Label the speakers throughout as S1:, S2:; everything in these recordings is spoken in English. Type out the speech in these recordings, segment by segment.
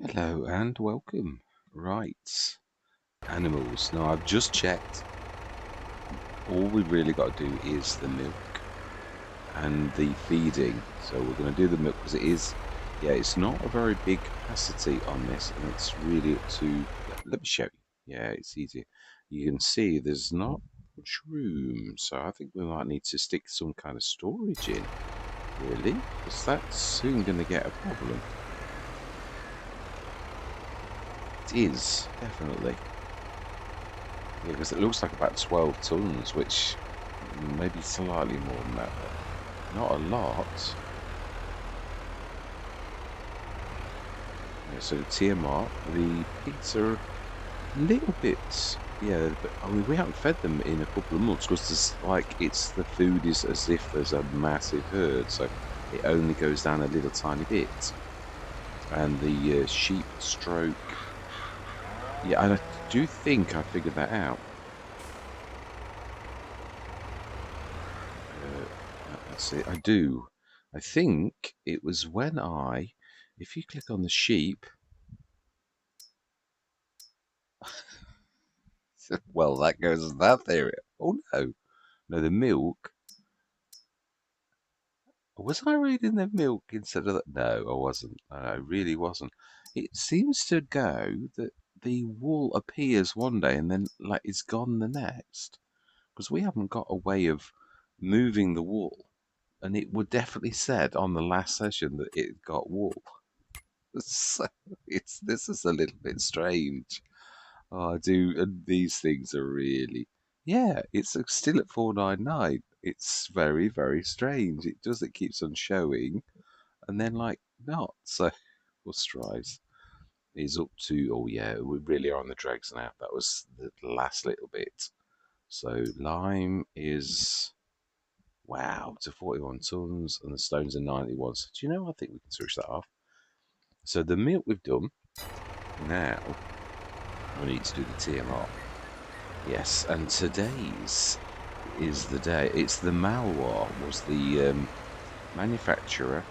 S1: Hello and welcome. Right, animals. Now I've just checked. All we've really got to do is the milk and the feeding. So we're going to do the milk because it is, yeah, it's not a very big capacity on this, and it's really up to. Let me show you. Yeah, it's easier. You can see there's not much room, so I think we might need to stick some kind of storage in, really, because that's soon going to get a problem. It is definitely. Yeah, because it looks like about 12 tons, which maybe slightly more than that, but not a lot. Yeah, so the TMR, the pigs are a little bit, yeah, but I mean, we haven't fed them in a couple of months because there's the food is as if there's a massive herd, so it only goes down a little tiny bit. And the sheep stroke, yeah, and I do think I figured that out. Let's see, I do. I think it was when if you click on the sheep, well, that goes in that area. Oh no, no, the milk. Was I reading the milk instead of that? No, I wasn't. No, I really wasn't. It seems to go that the wool appears one day and then like it's gone the next. Because we haven't got a way of moving the wool. And it would definitely said on the last session that it got wool. So this is a little bit strange. Oh, I do, and these things are really, yeah. It's still at 499. It's very very strange. It keeps on showing, and then like not. So, Strides is up to. Oh yeah, we really are on the dregs now. That was the last little bit. So lime is wow to 41 tons, and the stones are 91. So do you know? I think we can switch that off. So the milk we've done now. We need to do the TMR. Yes, and today's is the day. It's the Malwar was the manufacturer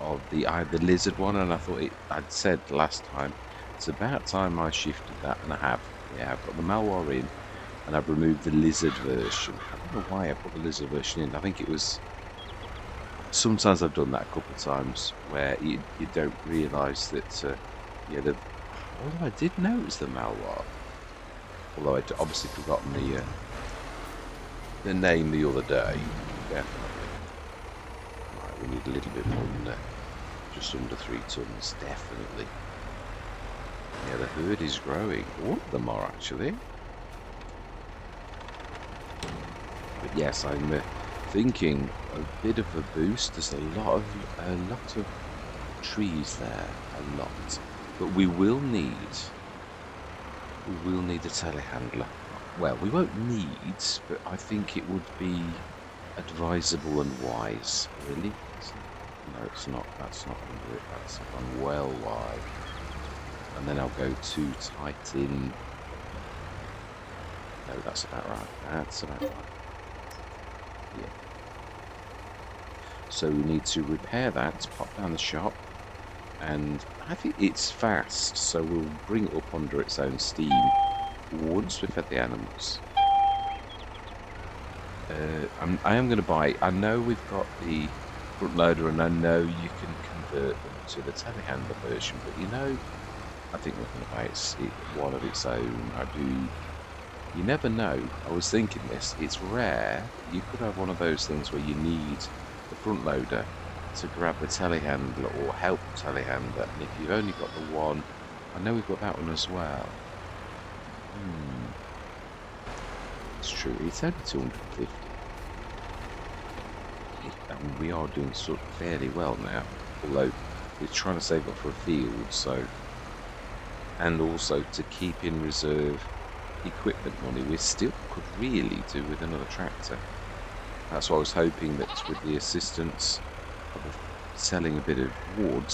S1: of the lizard one, and I thought I'd said last time it's about time I shifted that, and I have. Yeah, I've got the Malwar in, and I've removed the lizard version. I don't know why I put the lizard version in. I think it was sometimes I've done that a couple of times where you don't realise that. Yeah, although I did know it was the Malwar. Although I'd obviously forgotten the name the other day. Definitely. Right, we need a little bit more than that. Just under 3 tons, definitely. Yeah, the herd is growing. All of them are actually. But yes, I'm thinking a bit of a boost. There's a lot of trees there, a lot. But we will need a telehandler. Well, we won't need, but I think it would be advisable and wise, really. No, it's not. That's not under it. That's gone well wide. And then I'll go too tight in. No, that's about right. That's about right. Yeah. So we need to repair that, pop down the shop, and I think it's fast, so we'll bring it up under its own steam once we've fed the animals. I am going to buy. I know we've got the front loader, and I know you can convert them to the telehandler version, but you know, I think we're going to buy one of its own. I do. You never know. I was thinking this. It's rare. You could have one of those things where you need the front loader to grab the telehandler or help the telehandler, and if you've only got the one, I know we've got that one as well. It's true. It's only 250. And we are doing sort of fairly well now, although we're trying to save up for a field, so, and also to keep in reserve equipment money we still could really do with another tractor. That's why I was hoping that with the assistance of selling a bit of wood,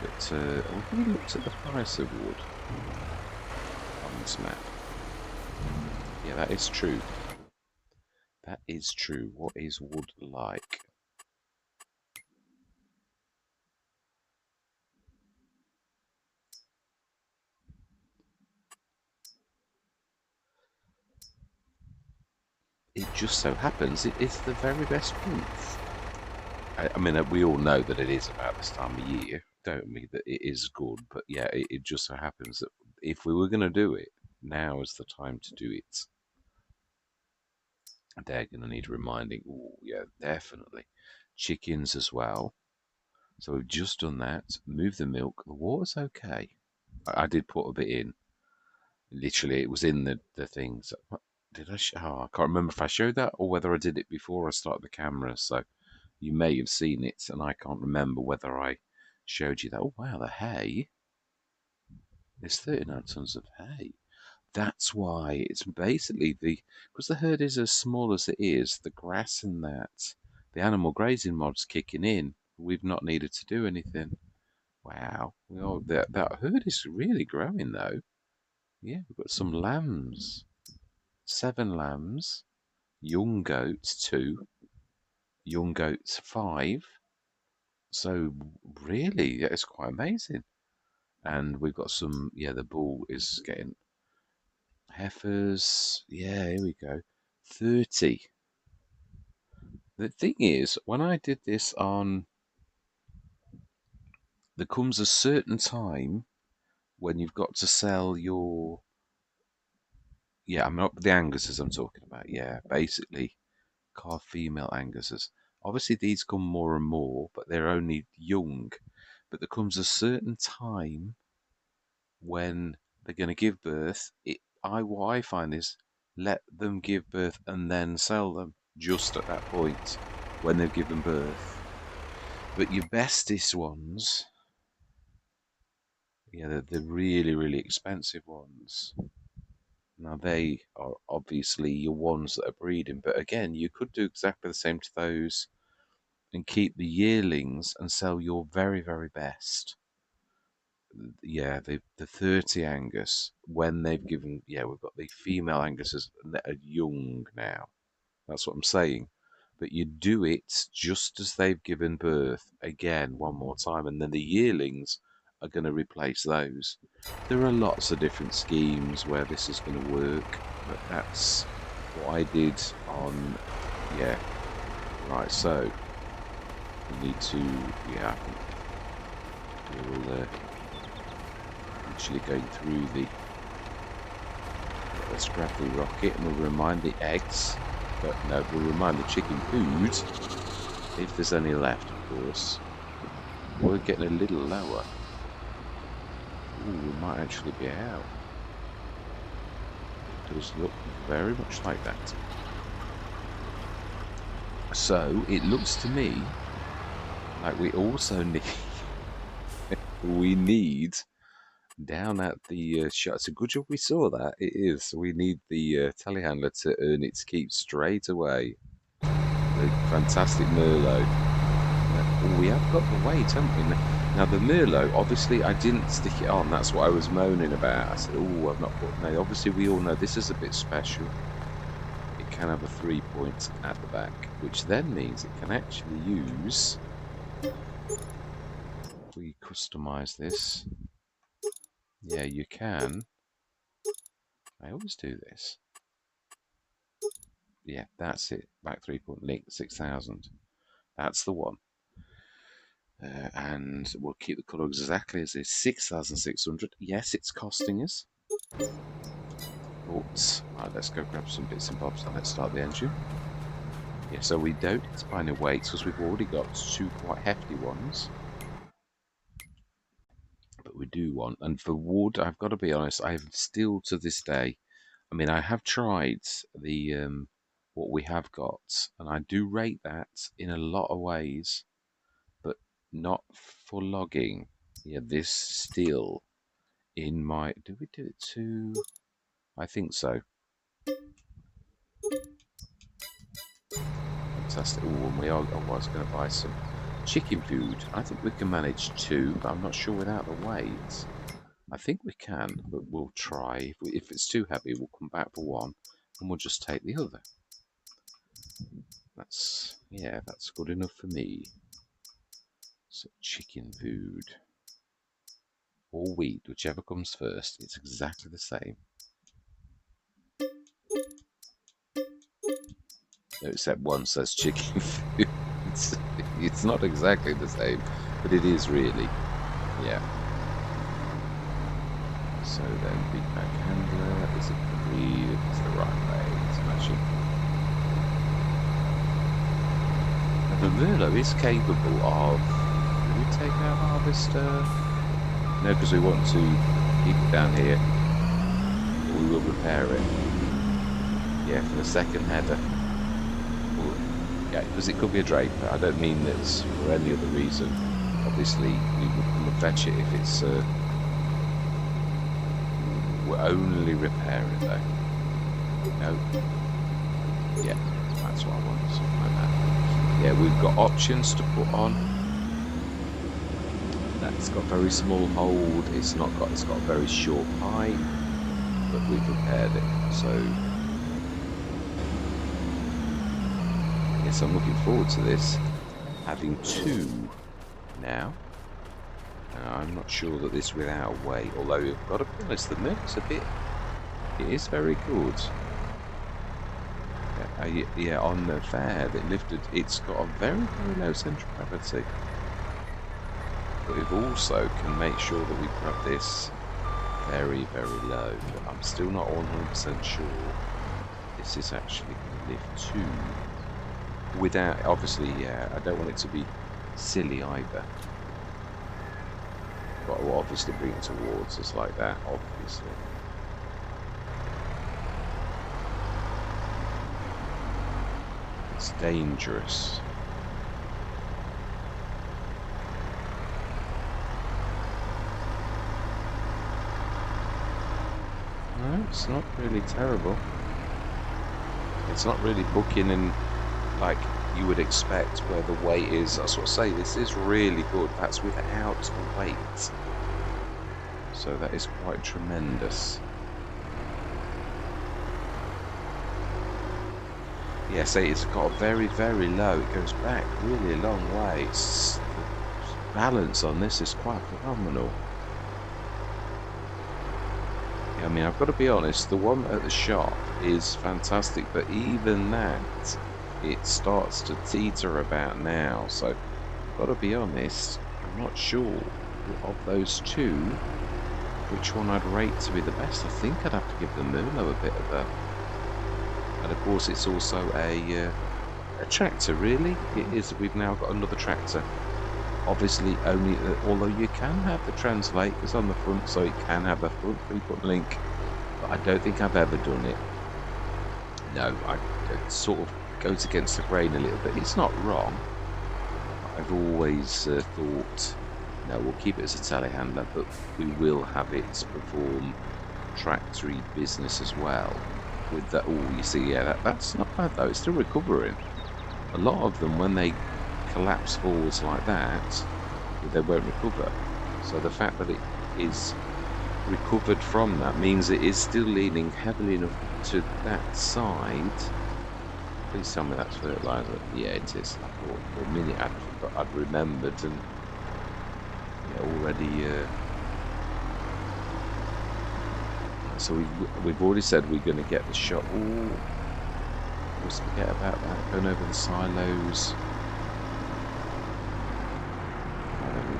S1: that we really looked at the price of wood on this map. Yeah, that is true. That is true. What is wood like? it just so happens it is the very best month. I mean, we all know that it is about this time of year, don't we? That it is good, but yeah, it just so happens that if we were going to do it, now is the time to do it. They're going to need reminding. Oh, yeah, definitely. Chickens as well. So we've just done that. Move the milk. The water's okay. I did put a bit in. Literally, it was in the things. Did I? Oh, I can't remember if I showed that or whether I did it before I started the camera. So you may have seen it, and I can't remember whether I showed you that. Oh wow, the hay. There's 39 tons of hay. That's why it's basically because the herd is as small as it is, the grass and that, the animal grazing mod's kicking in. We've not needed to do anything. Wow, that herd is really growing though. Yeah, we've got some lambs, 7 lambs, young goats 2, young goats 5. So really, yeah, it's quite amazing. And we've got some. Yeah, the bull is getting heifers. Yeah, here we go. 30. The thing is, when I did this on, there comes a certain time when you've got to sell your, yeah, I'm not the Anguses I'm talking about. Yeah, basically, calf female Anguses. Obviously, these come more and more, but they're only young. But there comes a certain time when they're going to give birth. What I find is let them give birth and then sell them just at that point when they've given birth. But your bestest ones, yeah, the really, really expensive ones. Now they are obviously your ones that are breeding, but again, you could do exactly the same to those and keep the yearlings and sell your very, very best. Yeah, the 30 Angus when they've given. Yeah, we've got the female Anguses that are young now. That's what I'm saying. But you do it just as they've given birth again one more time, and then the yearlings are going to replace those. There are lots of different schemes where this is going to work, but that's what I did on. Yeah, right. So we need to. Yeah, I think we'll actually going through the. Let's grab the rocket and we'll remind the eggs, but no, we'll remind the chicken food if there's any left, of course. We're getting a little lower. Ooh, we might actually be out. It does look very much like that. So it looks to me like we also need we need down at the shop. It's a good job we saw that. It is. We need the telehandler to earn its keep straight away. The fantastic Merlot. Oh, we have got the weight, haven't we? Now the Merlot, obviously I didn't stick it on. That's what I was moaning about. I said, oh, I've not put. No, obviously we all know this is a bit special. It can have a 3-point at the back, which then means it can actually use. If we customize this, yeah, you can. I always do this. Yeah, that's it. Back 3-point link 6000. That's the one. And we'll keep the colour exactly as is 6,600. Yes, it's costing us. But right, let's go grab some bits and bobs and let's start the engine. Yeah, so we don't expand the weights because we've already got 2 quite hefty ones. But we do want, and for wood, I've got to be honest, I've still to this day, I mean, I have tried the what we have got, and I do rate that in a lot of ways, but not for logging. Yeah, this still in my, do we do it to, I think so. Fantastic. Oh, and we are, I was going to buy some chicken food. I think we can manage 2, but I'm not sure without the weight. I think we can, but we'll try. If it's too heavy, we'll come back for 1, and we'll just take the other. Yeah, that's good enough for me. So chicken food or wheat, whichever comes first, it's exactly the same. except one says chicken food. It's not exactly the same, but it is really. Yeah. So then big back handler, is it it's the right way, smashing. And the Merlot is capable of, do we take our harvester? No, because we want to keep it down here. But we will repair it. Yeah, for the second header. Well, yeah, because it could be a draper. I don't mean that's for any other reason. Obviously, we would come and fetch it if it's we'll only repair it though. No. Yeah, that's what I want, something like that. Yeah, we've got options to put on. That's got very small hold. It's got a very short pipe, but we've repaired it. So yes, I'm looking forward to this. Having two now. I'm not sure that this without weight, although you've got to be honest, the milk's a bit. It is very good. Yeah, on the fair that lifted, it's got a very, very low centre of gravity. But we've also can make sure that we grab this very, very low. But I'm still not 100% sure this is actually going to lift two. Without, obviously, yeah, I don't want it to be silly either. But we'll obviously bring it towards us like that, obviously. It's dangerous. No, it's not really terrible. It's not really booking in like you would expect where the weight is. That's what I say, this is really good. That's without the weight. So that is quite tremendous. Yeah, say it's got a very, very low. It goes back really a long way. The balance on this is quite phenomenal. Yeah, I mean, I've got to be honest, the one at the shop is fantastic, but even that, it starts to teeter about now. So I've got to be honest, I'm not sure of those two which one I'd rate to be the best. I think I'd have to give the Merlot a bit of a. And of course, it's also a tractor, really. It is. We've now got another tractor. Obviously, only although you can have the translators on the front, so it can have a front three-point link. But I don't think I've ever done it. No, it sort of goes against the grain a little bit. It's not wrong. I've always thought, no, we'll keep it as a telehandler, but we will have it perform tractory business as well. With that, oh, you see, yeah, that's not bad though. It's still recovering. A lot of them, when they collapse forwards like that, they won't recover. So the fact that it is recovered from that means it is still leaning heavily enough to that side. Please tell me that's fertilizer. Yeah, it is. I thought for a minute I'd remembered and yeah, already. So we've already said we're going to get the shot. Ooh, let's forget about that. Going over the silos.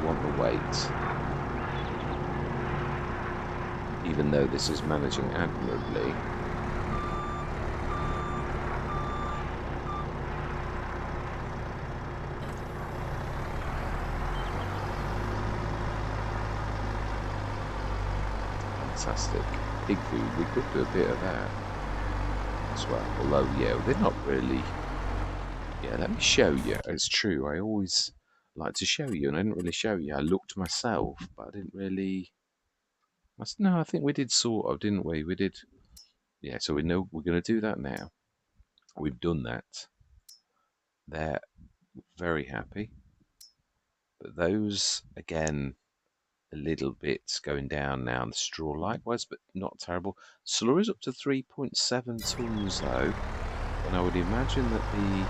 S1: We want the weight. Even though this is managing admirably. Fantastic. Pig food, we could do a bit of that as well. Although, yeah, they're not really. Yeah, let me show you. It's true, I always like to show you, and I didn't really show you. I looked myself, but I didn't really. No, I think we did sort of, didn't we? We did. Yeah, so we know we're going to do that now. We've done that. They're very happy. But those, again, a little bit going down now, and the straw likewise, but not terrible. Slurry's up to 3.7 tons though, and I would imagine that the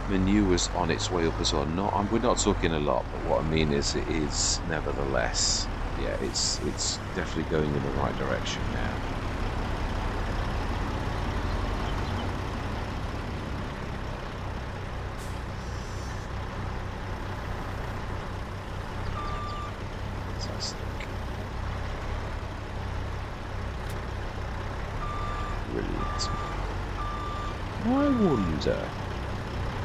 S1: manure's on its way up as well. We're not talking a lot, but what I mean is it is nevertheless, yeah, it's definitely going in the right direction now. Now I wonder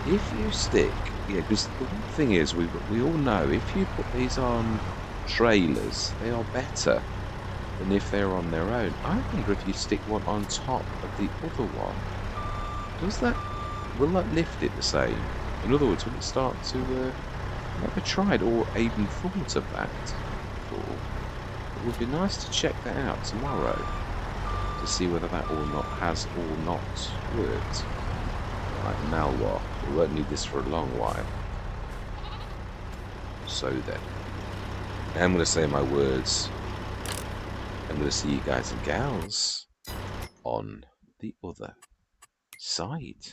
S1: if you stick, yeah, because the one thing is we all know if you put these on trailers, they are better than if they're on their own. I wonder if you stick one on top of the other one, will that lift it the same? In other words, will it start to? I've never tried or even thought of that before. It would be nice to check that out tomorrow to see whether that or not has or not worked. Right, now what? We won't need this for a long while. So then, I'm going to say my words. I'm going to see you guys and gals on the other side.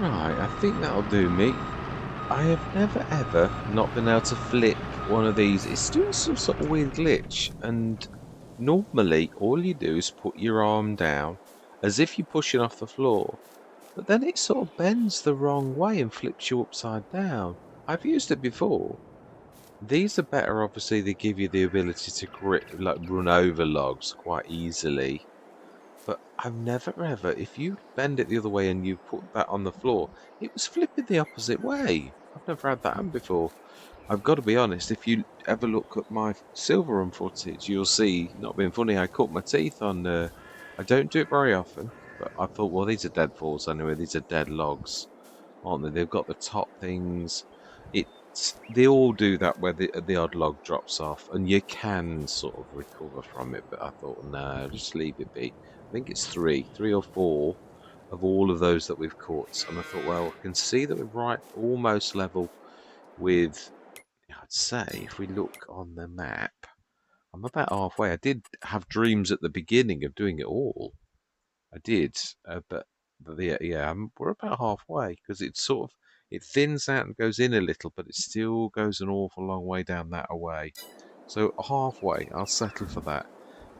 S1: Right, I think that'll do me. I have never ever not been able to flip one of these. It's doing some sort of weird glitch, and normally all you do is put your arm down as if you're pushing off the floor, but then it sort of bends the wrong way and flips you upside down. I've used it before. These are better, obviously. They give you the ability to like run over logs quite easily. But I've never ever, if you bend it the other way and you put that on the floor, it was flipping the opposite way. I've never had that happen before. I've got to be honest, if you ever look at my silver run footage, you'll see, not being funny, I cut my teeth on, I don't do it very often, but I thought, well, these are dead falls anyway, these are dead logs, aren't they? They've got the top things. They all do that where the odd log drops off, and you can sort of recover from it. But I thought, no, just leave it be. I think it's three or four of all of those that we've caught, and I thought, well, I can see that we're right almost level with. I'd say if we look on the map, I'm about halfway. I did have dreams at the beginning of doing it all. I did, but yeah, we're about halfway because it's sort of it thins out and goes in a little, but it still goes an awful long way down that away. So halfway, I'll settle for that.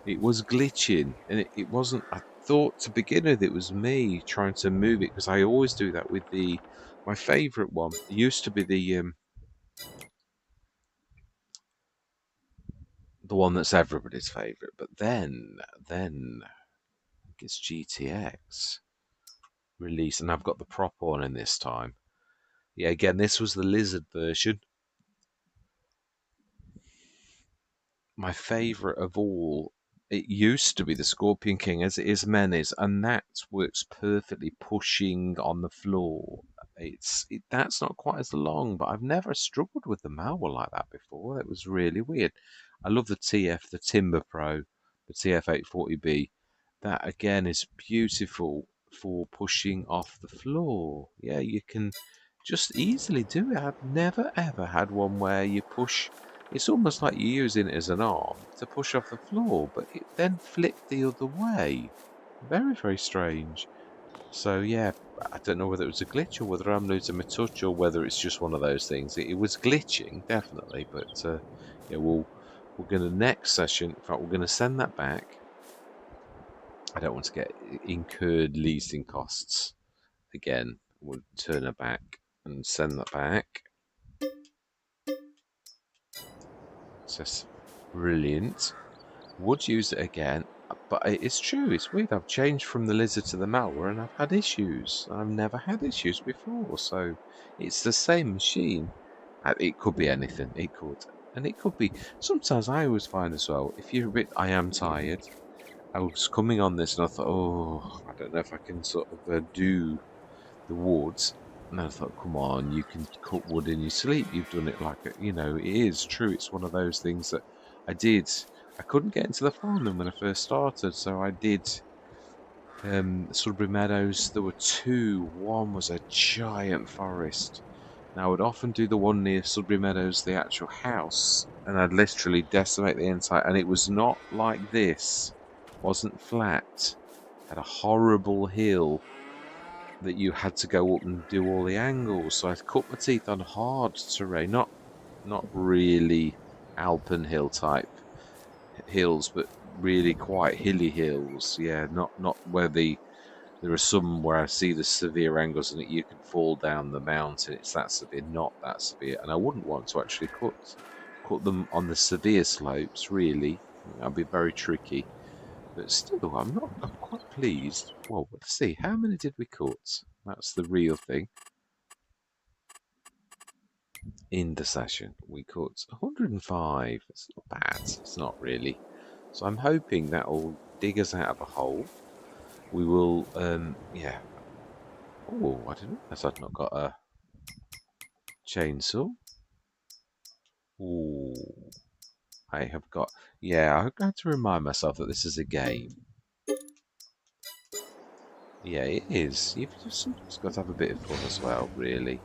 S1: It was glitching, and it wasn't. I thought to begin with it was me trying to move it because I always do that with my favourite one. It used to be the one that's everybody's favourite, but then it's GTX released, and I've got the prop on in this time. Yeah, again, this was the lizard version. My favourite of all, it used to be the Scorpion King, as it is Menace, and that works perfectly pushing on the floor. That's not quite as long, but I've never struggled with the malware like that before. That was really weird. I love the the Timber Pro, the TF840B. That again is beautiful for pushing off the floor. Yeah, you can just easily do it. I've never ever had one where you push. It's almost like you're using it as an arm to push off the floor, but it then flipped the other way. Very, very strange. So yeah, I don't know whether it was a glitch or whether I'm losing my touch or whether it's just one of those things. It was glitching, definitely, but yeah, we're going to next session. In fact, we're going to send that back. I don't want to get incurred leasing costs again. We'll turn it back and send that back. So that's brilliant. Would use it again, but it's true. It's weird. I've changed from the lizard to the malware, and I've had issues. I've never had issues before, so it's the same machine. It could be anything. It could, and it could be. Sometimes I always find as well. If you're a bit, I am tired. I was coming on this, and I thought, oh, I don't know if I can sort of do the woods. And I thought, come on, you can cut wood in your sleep. You've done it like, it is true. It's one of those things that I did. I couldn't get into the farming when I first started, so I did Sudbury Meadows. There were two. One was a giant forest. Now, I would often do the one near Sudbury Meadows, the actual house, and I'd literally decimate the inside. And it was not like this. It wasn't flat. It had a horrible hill that you had to go up and do all the angles. So I cut my teeth on hard terrain, not really Alpen hill type hills, but really quite hilly hills. Yeah, not where there are some where I see the severe angles and you can fall down the mountain. It's that severe, not that severe. And I wouldn't want to actually cut them on the severe slopes. Really, that'd be very tricky. But still, I'm quite pleased. Well, let's see. How many did we cut? That's the real thing. In the session, we cut 105. It's not bad. It's not really. So I'm hoping that will dig us out of a hole. We will, yeah. Oh, I didn't realize I'd not got a chainsaw. Oh, I have got. Yeah, I've got to remind myself that this is a game. Yeah, it is. You've just sometimes got to have a bit of fun as well, really.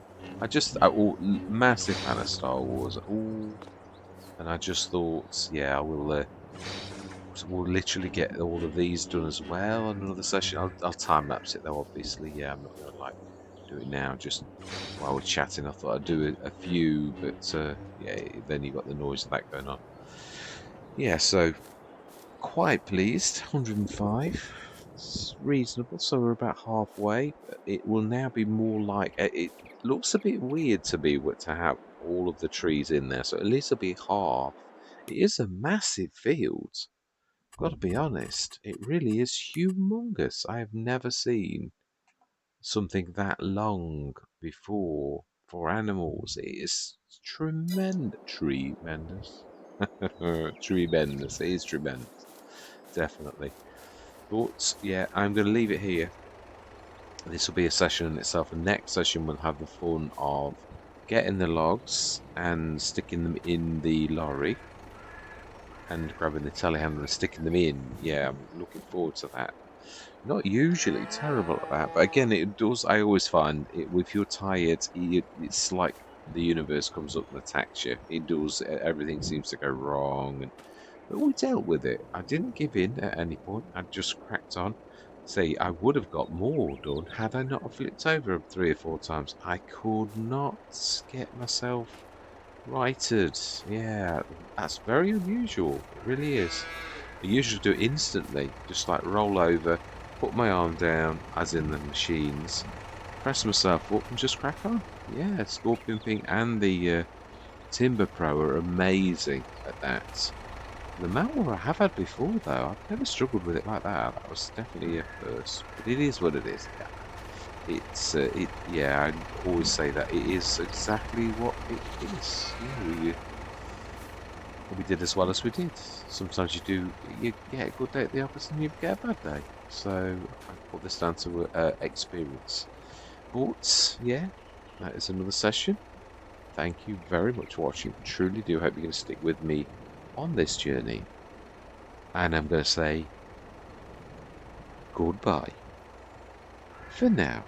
S1: Massive fan of Star Wars. Ooh, and I just thought, yeah, we'll literally get all of these done as well on another session. I'll time lapse it though, obviously. Yeah, I'm not going to like do it now. Just while we're chatting, I thought I'd do a few, but yeah, then you got the noise of that going on. Yeah, so quite pleased. 105. It's reasonable, so we're about halfway. It will now be more like it looks a bit weird to me to have all of the trees in there, so at least it'll be half. It is a massive field. Got to be honest, it really is humongous. I have never seen something that long before for animals. It is tremendous. Tremendous. Tremendous. It is tremendous. Definitely. But yeah, I'm going to leave it here. This will be a session in itself. The next session will have the fun of getting the logs and sticking them in the lorry and grabbing the telehandler and sticking them in. Yeah, I'm looking forward to that. Not usually terrible at that, but again, it does. I always find it if you're tired, it's like the universe comes up and attacks you. It does. Everything seems to go wrong, but we dealt with it. I didn't give in at any point. I just cracked on. See, I would have got more done had I not flipped over 3 or 4 times. I could not get myself righted. Yeah, that's very unusual. It really is. I usually do it instantly, just like roll over, put my arm down, as in the machines, press myself up and just crack on. Yeah, Scorpion Ping and the Timber Pro are amazing at that. The Malware I have had before, though, I've never struggled with it like that. That was definitely a first, but it is what it is. Yeah. Yeah, I always say that it is exactly what it is. Yeah, we did as well as we did. Sometimes you get a good day at the office and you get a bad day. So I put this down to experience. But yeah, that is another session. Thank you very much for watching. Truly do hope you're going to stick with me on this journey. And I'm going to say goodbye for now.